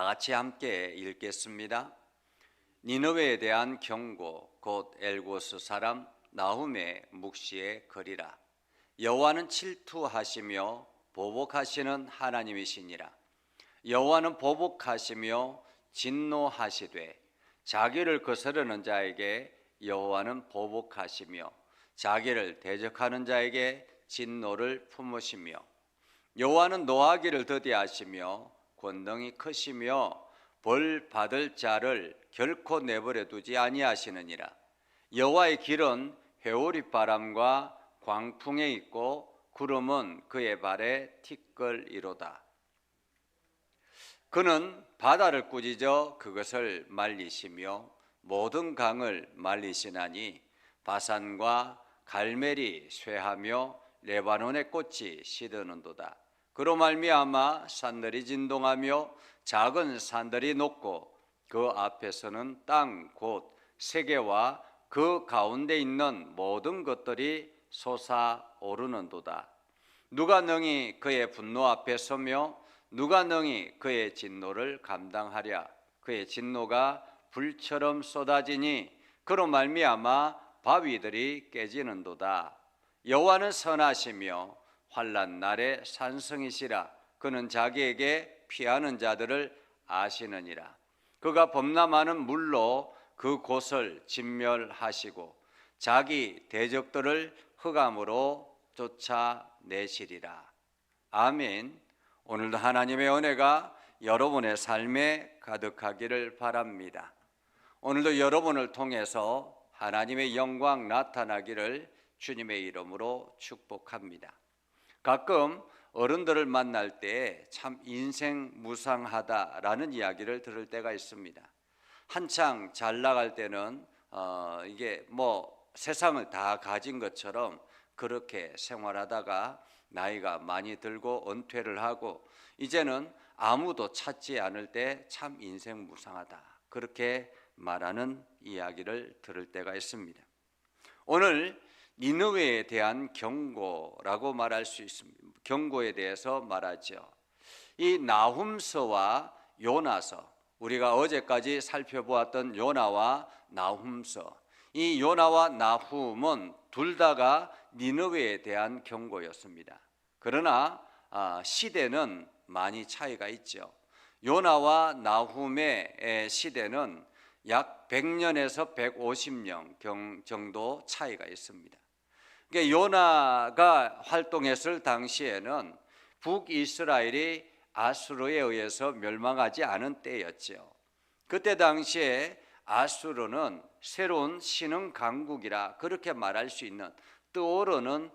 다 같이 함께 읽겠습니다. 니느웨에 대한 경고, 곧 엘고스 사람 나훔의 묵시의 글이라. 여호와는 질투하시며 보복하시는 하나님이시니라. 여호와는 보복하시며 진노하시되 자기를 거스르는 자에게 여호와는 보복하시며 자기를 대적하는 자에게 진노를 품으시며 여호와는 노하기를 더디하시며 권능이 크시며 벌 받을 자를 결코 내버려 두지 아니하시느니라. 여호와의 길은 회오리 바람과 광풍에 있고 구름은 그의 발에 티끌이로다. 그는 바다를 꾸짖어 그것을 말리시며 모든 강을 말리시나니 바산과 갈멜이 쇠하며 레바논의 꽃이 시드는도다. 그로 말미암아 산들이 진동하며 작은 산들이 녹고 그 앞에서는 땅 곧 세계와 그 가운데 있는 모든 것들이 솟아오르는도다. 누가 능히 그의 분노 앞에 서며 누가 능히 그의 진노를 감당하랴. 그의 진노가 불처럼 쏟아지니 그로 말미암아 바위들이 깨지는도다. 여호와는 선하시며 환난 날에 산성이시라. 그는 자기에게 피하는 자들을 아시느니라. 그가 범람하는 물로 그 곳을 진멸하시고 자기 대적들을 흑암으로 쫓아내시리라. 아멘. 오늘도 하나님의 은혜가 여러분의 삶에 가득하기를 바랍니다. 오늘도 여러분을 통해서 하나님의 영광 나타나기를 주님의 이름으로 축복합니다. 가끔 어른들을 만날 때 참 인생 무상하다라는 이야기를 들을 때가 있습니다. 한창 잘 나갈 때는 이게 세상을 다 가진 것처럼 그렇게 생활하다가 나이가 많이 들고 은퇴를 하고 이제는 아무도 찾지 않을 때 참 인생 무상하다, 그렇게 말하는 이야기를 들을 때가 있습니다. 오늘 니느웨에 대한 경고라고 말할 수 있습니다. 경고에 대해서 말하죠. 이 나훔서와 요나서, 우리가 어제까지 살펴보았던 요나와 나훔서, 이 요나와 나훔은 둘 다가 니느웨에 대한 경고였습니다. 그러나 시대는 많이 차이가 있죠. 요나와 나훔의 시대는 약 100년에서 150년 정도 차이가 있습니다. 그러니까 요나가 활동했을 당시에는 북이스라엘이 아수르에 의해서 멸망하지 않은 때였죠. 그때 당시에 아수르는 새로운 신흥 강국이라 그렇게 말할 수 있는, 떠오르는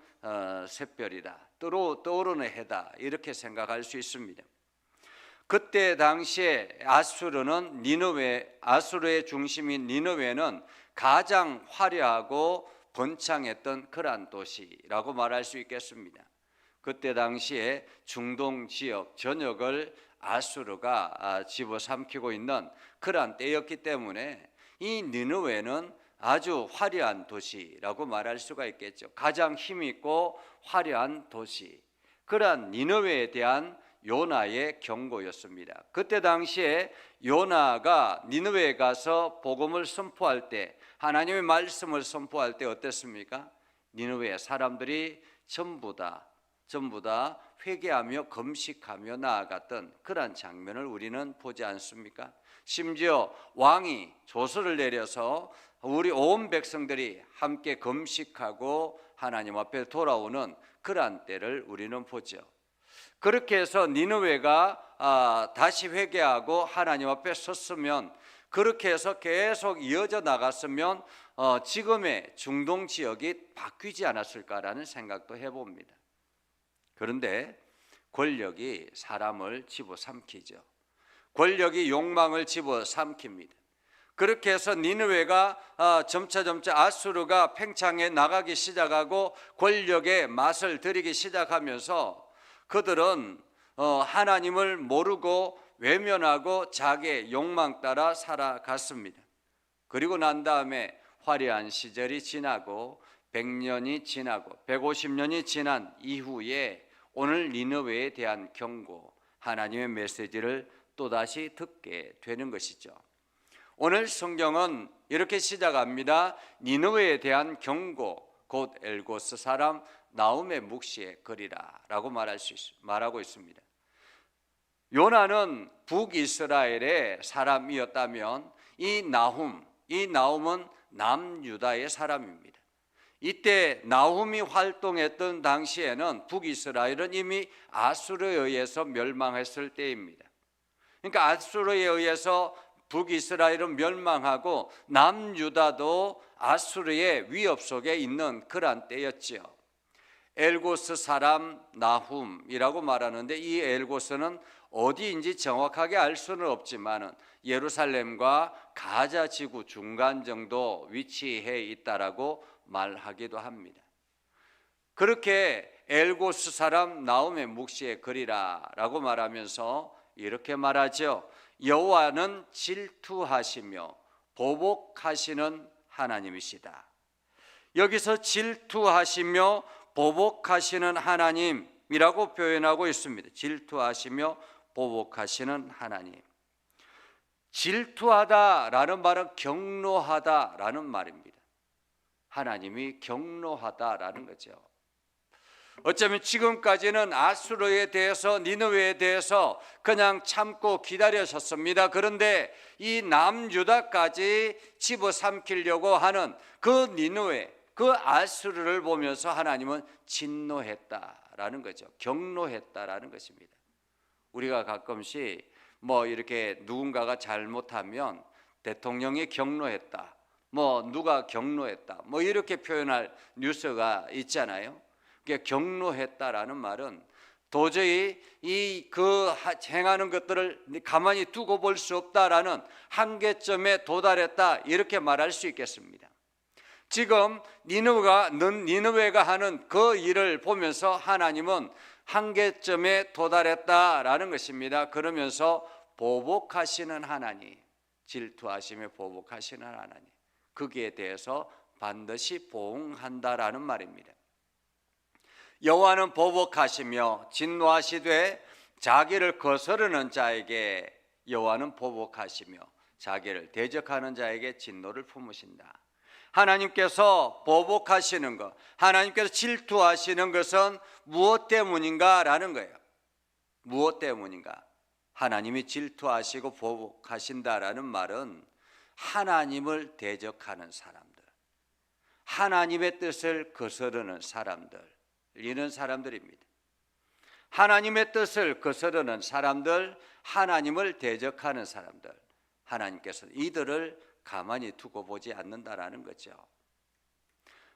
샛별이다, 떠오르는 해다, 이렇게 생각할 수 있습니다. 그때 당시에 아수르의 중심인 니느웨는 가장 화려하고 번창했던 그러한 도시라고 말할 수 있겠습니다. 그때 당시에 중동 지역 전역을 아수르가 집어삼키고 있는 그러한 때였기 때문에 이 니느웨는 아주 화려한 도시라고 말할 수가 있겠죠. 가장 힘있고 화려한 도시, 그러한 니느웨에 대한 요나의 경고였습니다. 그때 당시에 요나가 니느웨에 가서 복음을 선포할 때, 하나님의 말씀을 선포할 때 어땠습니까? 니느웨 사람들이 전부 다 회개하며 금식하며 나아갔던 그러한 장면을 우리는 보지 않습니까? 심지어 왕이 조서를 내려서 우리 온 백성들이 함께 금식하고 하나님 앞에 돌아오는 그러한 때를 우리는 보죠. 그렇게 해서 니느웨가 다시 회개하고 하나님 앞에 섰으면, 그렇게 해서 계속 이어져 나갔으면 지금의 중동 지역이 바뀌지 않았을까라는 생각도 해봅니다. 그런데 권력이 사람을 집어삼키죠. 권력이 욕망을 집어삼킵니다. 그렇게 해서 니느웨가 점차 아수르가 팽창해 나가기 시작하고 권력의 맛을 들이기 시작하면서 그들은 하나님을 모르고 외면하고 자기의 욕망 따라 살아갔습니다. 그리고 난 다음에 화려한 시절이 지나고 100년이 지나고 150년이 지난 이후에 오늘 니느웨에 대한 경고, 하나님의 메시지를 또다시 듣게 되는 것이죠. 오늘 성경은 이렇게 시작합니다. 니느웨에 대한 경고, 곧 엘고스 사람 나훔의 묵시의 글이라 라고 말하고 있습니다. 요나는 북이스라엘의 사람이었다면 이 나훔은 남유다의 사람입니다. 이때 나훔이 활동했던 당시에는 북이스라엘은 이미 아수르에 의해서 멸망했을 때입니다. 그러니까 아수르에 의해서 북이스라엘은 멸망하고 남유다도 아수르의 위협 속에 있는 그러한 때였지요. 엘고스 사람 나훔이라고 말하는데 이 엘고스는 어디인지 정확하게 알 수는 없지만 예루살렘과 가자 지구 중간 정도 위치해 있다라고 말하기도 합니다. 그렇게 엘고스 사람 나훔의 묵시의 글이라라고 말하면서 이렇게 말하죠. 여호와는 질투하시며 보복하시는 하나님이시다. 여기서 질투하시며 보복하시는 하나님이라고 표현하고 있습니다. 질투하시며 보복하시는 하나님. 질투하다라는 말은 경노하다라는 말입니다. 하나님이 경노하다라는 거죠. 어쩌면 지금까지는 아수르에 대해서, 니느웨에 대해서 그냥 참고 기다리셨습니다. 그런데 이 남유다까지 집어삼키려고 하는 그 니느웨, 그 아수르를 보면서 하나님은 진노했다라는 거죠. 경노했다라는 것입니다. 우리가 가끔씩 이렇게 누군가가 잘못하면 대통령이 경노했다, 누가 경노했다, 이렇게 표현할 뉴스가 있잖아요. 경노했다라는 말은 도저히 그 행하는 것들을 가만히 두고 볼 수 없다라는 한계점에 도달했다, 이렇게 말할 수 있겠습니다. 지금 니느웨가 하는 그 일을 보면서 하나님은 한계점에 도달했다라는 것입니다. 그러면서 보복하시는 하나님, 질투하시며 보복하시는 하나님, 거기에 대해서 반드시 보응한다라는 말입니다. 여호와는 보복하시며 진노하시되 자기를 거스르는 자에게, 여호와는 보복하시며 자기를 대적하는 자에게 진노를 품으신다. 하나님께서 보복하시는 것, 하나님께서 질투하시는 것은 무엇 때문인가라는 거예요. 무엇 때문인가? 하나님이 질투하시고 보복하신다라는 말은 하나님을 대적하는 사람들, 하나님의 뜻을 거스르는 사람들, 이런 사람들입니다. 하나님의 뜻을 거스르는 사람들, 하나님을 대적하는 사람들, 하나님께서 이들을 가만히 두고 보지 않는다라는 거죠.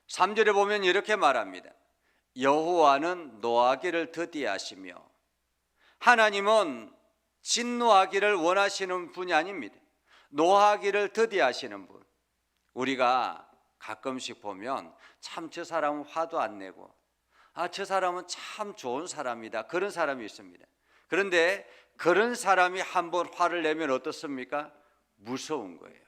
3절에 보면 이렇게 말합니다. 여호와는 노하기를 더디하시며, 하나님은 진노하기를 원하시는 분이 아닙니다. 노하기를 더디하시는 분. 우리가 가끔씩 보면 참 저 사람은 화도 안 내고, 저 사람은 참 좋은 사람이다, 그런 사람이 있습니다. 그런데 그런 사람이 한번 화를 내면 어떻습니까? 무서운 거예요.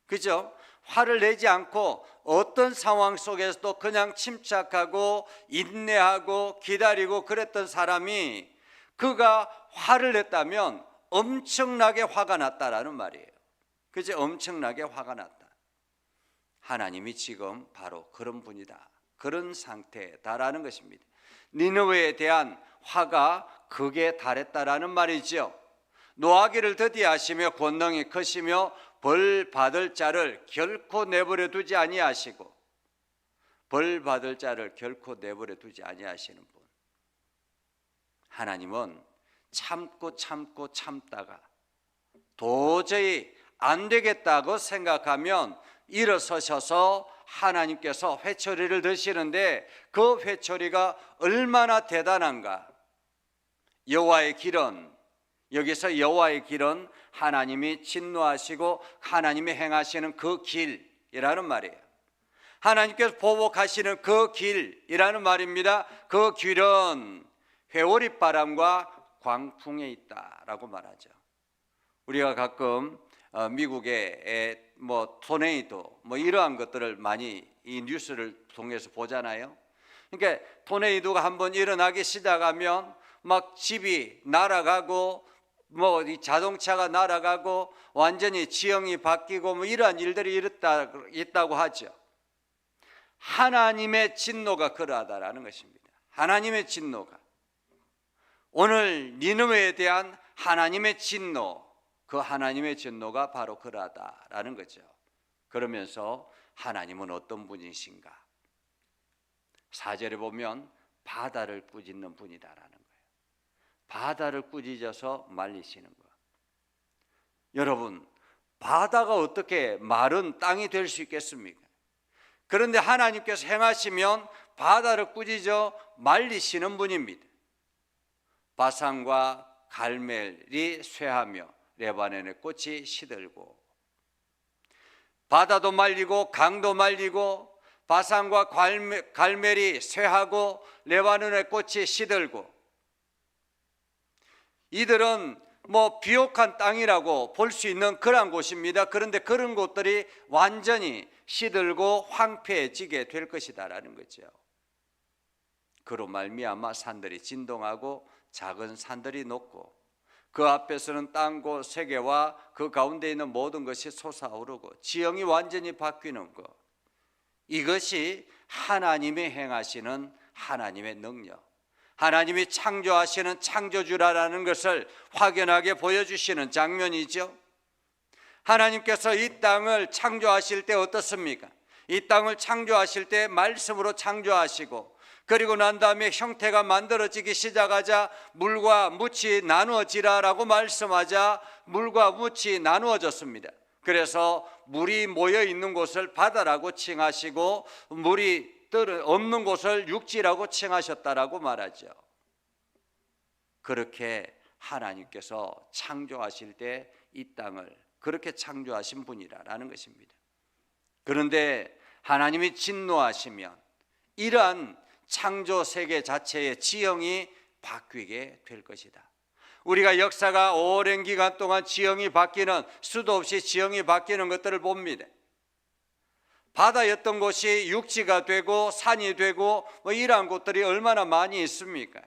그죠? 화를 내지 않고 어떤 상황 속에서도 그냥 침착하고 인내하고 기다리고 그랬던 사람이, 그가 화를 냈다면 엄청나게 화가 났다라는 말이에요. 그죠? 엄청나게 화가 났다. 하나님이 지금 바로 그런 분이다, 그런 상태다라는 것입니다. 니느웨에 대한 화가 극에 달했다라는 말이죠. 노하기를 더디하시며 권능이 크시며 벌 받을 자를 결코 내버려 두지 아니하시고, 벌 받을 자를 결코 내버려 두지 아니하시는 분. 하나님은 참고 참다가 도저히 안 되겠다고 생각하면 일어서셔서 하나님께서 회초리를 드시는데, 그 회초리가 얼마나 대단한가. 여호와의 길은, 여기서 여호와의 길은 하나님이 진노하시고 하나님이 행하시는 그 길이라는 말이에요. 하나님께서 보복하시는 그 길이라는 말입니다. 그 길은 회오리바람과 광풍에 있다라고 말하죠. 우리가 가끔 미국의 토네이도 이러한 것들을 많이 이 뉴스를 통해서 보잖아요. 그러니까 토네이도가 한번 일어나기 시작하면 막 집이 날아가고 뭐 이 자동차가 날아가고 완전히 지형이 바뀌고 뭐 이러한 일들이 있다고 하죠. 하나님의 진노가 그러하다라는 것입니다. 하나님의 진노가, 오늘 니느웨에 대한 하나님의 진노, 그 하나님의 진노가 바로 그러하다라는 거죠. 그러면서 하나님은 어떤 분이신가? 4절에 보면 바다를 꾸짖는 분이다라는 거예요. 바다를 꾸짖어서 말리시는 거예요. 여러분, 바다가 어떻게 마른 땅이 될 수 있겠습니까? 그런데 하나님께서 행하시면 바다를 꾸짖어 말리시는 분입니다. 바산과 갈멜이 쇠하며 레바논의 꽃이 시들고, 바다도 말리고 강도 말리고 바산과 갈멜이 쇠하고 레바논의 꽃이 시들고, 이들은 뭐 비옥한 땅이라고 볼 수 있는 그런 곳입니다. 그런데 그런 곳들이 완전히 시들고 황폐해지게 될 것이다라는 거죠. 그로 말미암아 산들이 진동하고 작은 산들이 녹고, 그 앞에서는 땅과 세계와 그 가운데 있는 모든 것이 솟아오르고 지형이 완전히 바뀌는 것, 이것이 하나님이 행하시는 하나님의 능력, 하나님이 창조하시는 창조주라는 것을 확연하게 보여주시는 장면이죠. 하나님께서 이 땅을 창조하실 때 어떻습니까? 이 땅을 창조하실 때 말씀으로 창조하시고, 그리고 난 다음에 형태가 만들어지기 시작하자 물과 묻이 나누어지라라고 말씀하자 물과 묻이 나누어졌습니다. 그래서 물이 모여 있는 곳을 바다라고 칭하시고 물이 없는 곳을 육지라고 칭하셨다라고 말하죠. 그렇게 하나님께서 창조하실 때 이 땅을 그렇게 창조하신 분이라는 것입니다. 그런데 하나님이 진노하시면 이러한 창조 세계 자체의 지형이 바뀌게 될 것이다. 우리가 역사가 오랜 기간 동안 지형이 바뀌는, 수도 없이 지형이 바뀌는 것들을 봅니다. 바다였던 곳이 육지가 되고 산이 되고 뭐 이러한 곳들이 얼마나 많이 있습니까?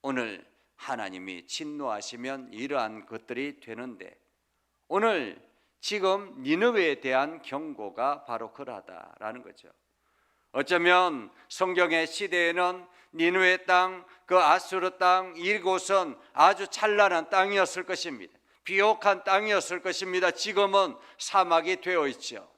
오늘 하나님이 진노하시면 이러한 것들이 되는데, 오늘 지금 니느웨에 대한 경고가 바로 그러하다라는 거죠. 어쩌면 성경의 시대에는 니느웨 땅, 그 아수르 땅, 이곳은 아주 찬란한 땅이었을 것입니다. 비옥한 땅이었을 것입니다. 지금은 사막이 되어 있죠.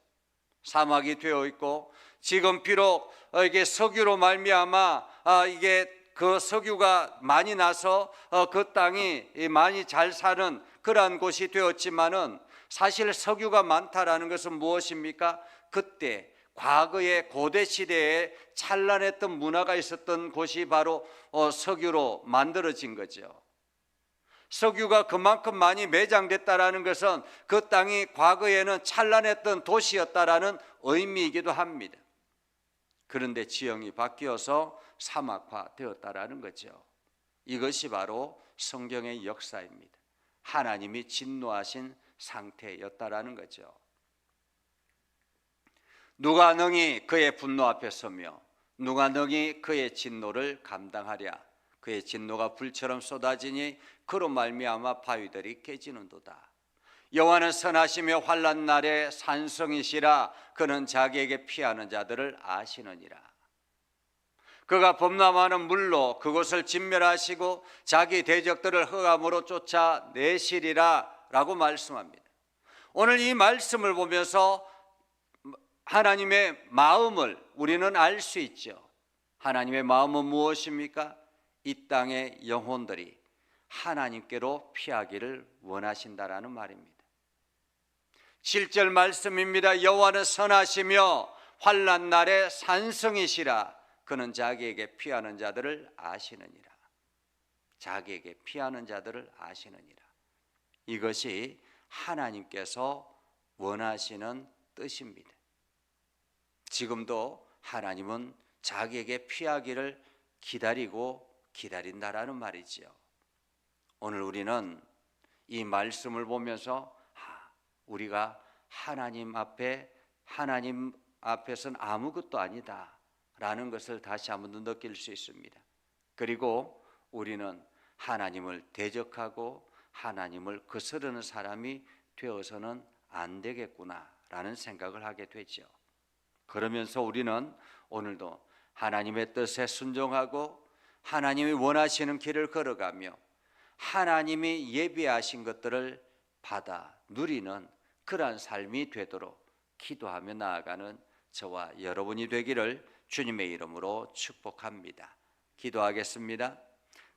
사막이 되어 있고, 지금 비록 이게 석유로 말미암아 이게 그 석유가 많이 나서 그 땅이 많이 잘 사는 그러한 곳이 되었지만은, 사실 석유가 많다라는 것은 무엇입니까? 그때 과거의 고대 시대에 찬란했던 문화가 있었던 곳이 바로 석유로 만들어진 거죠. 석유가 그만큼 많이 매장됐다라는 것은 그 땅이 과거에는 찬란했던 도시였다라는 의미이기도 합니다. 그런데 지형이 바뀌어서 사막화 되었다라는 거죠. 이것이 바로 성경의 역사입니다. 하나님이 진노하신 상태였다라는 거죠. 누가 능히 그의 분노 앞에 서며 누가 능히 그의 진노를 감당하랴. 그의 진노가 불처럼 쏟아지니 그로 말미암아 바위들이 깨지는도다. 여호와는 선하시며 환난 날에 산성이시라. 그는 자기에게 피하는 자들을 아시느니라. 그가 범람하는 물로 그곳을 진멸하시고 자기 대적들을 흑암으로 쫓아내시리라 라고 말씀합니다. 오늘 이 말씀을 보면서 하나님의 마음을 우리는 알 수 있죠. 하나님의 마음은 무엇입니까? 이 땅의 영혼들이 하나님께로 피하기를 원하신다라는 말입니다. 7절 말씀입니다. 여호와는 선하시며 환난 날에 산성이시라. 그는 자기에게 피하는 자들을 아시느니라. 자기에게 피하는 자들을 아시느니라. 이것이 하나님께서 원하시는 뜻입니다. 지금도 하나님은 자기에게 피하기를 기다린다라는 말이지요. 오늘 우리는 이 말씀을 보면서 우리가 하나님 앞에서는 아무것도 아니다 라는 것을 다시 한번 더 느낄 수 있습니다. 그리고 우리는 하나님을 대적하고 하나님을 거스르는 사람이 되어서는 안 되겠구나라는 생각을 하게 되죠. 그러면서 우리는 오늘도 하나님의 뜻에 순종하고 하나님이 원하시는 길을 걸어가며 하나님이 예비하신 것들을 받아 누리는 그러한 삶이 되도록 기도하며 나아가는 저와 여러분이 되기를 주님의 이름으로 축복합니다. 기도하겠습니다.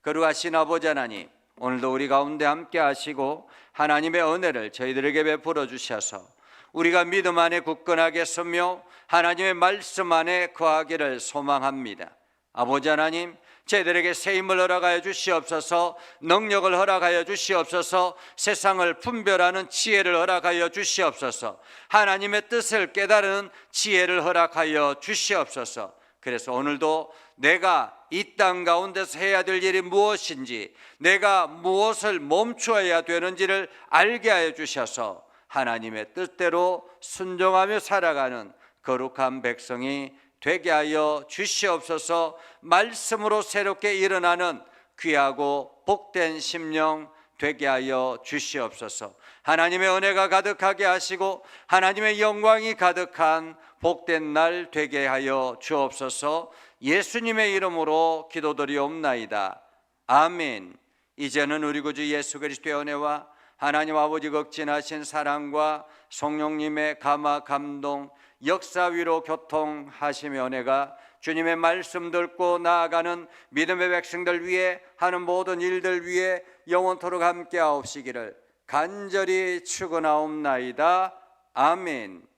거룩하신 아버지 하나님, 오늘도 우리 가운데 함께 하시고 하나님의 은혜를 저희들에게 베풀어 주셔서 우리가 믿음 안에 굳건하게 서며 하나님의 말씀 안에 거하기를 소망합니다. 아버지 하나님, 저희들에게 새 힘을 허락하여 주시옵소서, 능력을 허락하여 주시옵소서, 세상을 분별하는 지혜를 허락하여 주시옵소서, 하나님의 뜻을 깨달은 지혜를 허락하여 주시옵소서. 그래서 오늘도 내가 이 땅 가운데서 해야 될 일이 무엇인지, 내가 무엇을 멈추어야 되는지를 알게 하여 주셔서 하나님의 뜻대로 순종하며 살아가는 거룩한 백성이 되게 하여 주시옵소서. 말씀으로 새롭게 일어나는 귀하고 복된 심령 되게 하여 주시옵소서. 하나님의 은혜가 가득하게 하시고 하나님의 영광이 가득한 복된 날 되게 하여 주옵소서. 예수님의 이름으로 기도드리옵나이다. 아멘. 이제는 우리 구주 예수 그리스도의 은혜와 하나님 아버지 극진하신 사랑과 성령님의 감화 감동 역사 위로 교통하시며 은혜가 주님의 말씀 듣고 나아가는 믿음의 백성들 위해 하는 모든 일들 위해 영원토록 함께 하옵시기를 간절히 축원하옵나이다. 아멘.